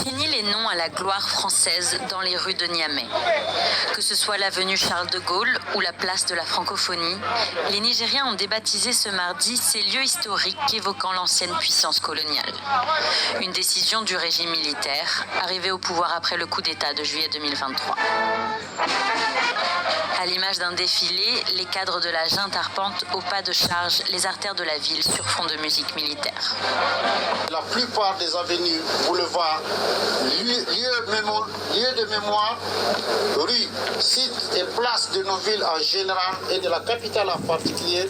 signent les noms à la gloire française dans les rues de Niamey. Que ce soit l'avenue Charles de Gaulle ou la place de la Francophonie, les Nigériens ont débaptisé ce mardi ces lieux historiques évoquant l'ancienne puissance coloniale. Une décision du régime militaire, arrivé au pouvoir après le coup d'État de juillet 2023. À l'image d'un défilé, les cadres de la junte arpentent au pas de charge les artères de la ville sur fond de musique militaire. La plupart des avenues, boulevards, lieux de mémoire, rues, sites et places de nos villes en général et de la capitale en particulier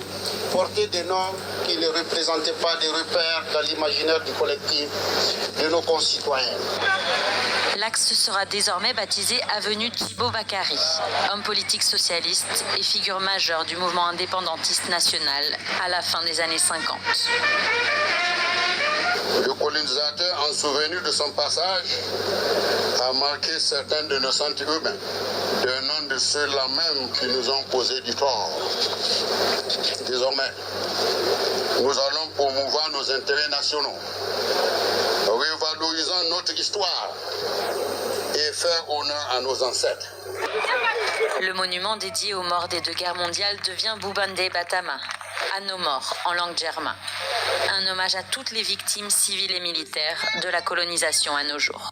portaient des noms qui ne représentaient pas des repères dans l'imaginaire du collectif de nos concitoyens. L'axe sera désormais baptisé avenue Thibaut Bakary, homme politique socialiste et figure majeure du mouvement indépendantiste national à la fin des années 50. Le colonisateur, en souvenir de son passage, a marqué certains de nos centres urbains, d'un nom de ceux-là même qui nous ont causé du tort. Désormais, nous allons promouvoir nos intérêts nationaux, revalorisant notre histoire et faire honneur à nos ancêtres. Le monument dédié aux morts des deux guerres mondiales devient Boubandé Batama, à nos morts en langue germain. Un hommage à toutes les victimes civiles et militaires de la colonisation à nos jours.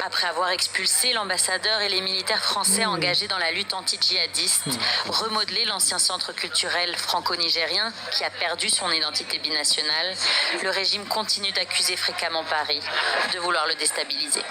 Après avoir expulsé l'ambassadeur et les militaires français engagés dans la lutte anti-djihadiste, remodelé l'ancien centre culturel franco-nigérien qui a perdu son identité binationale, le régime continue d'accuser fréquemment Paris de vouloir le déstabiliser.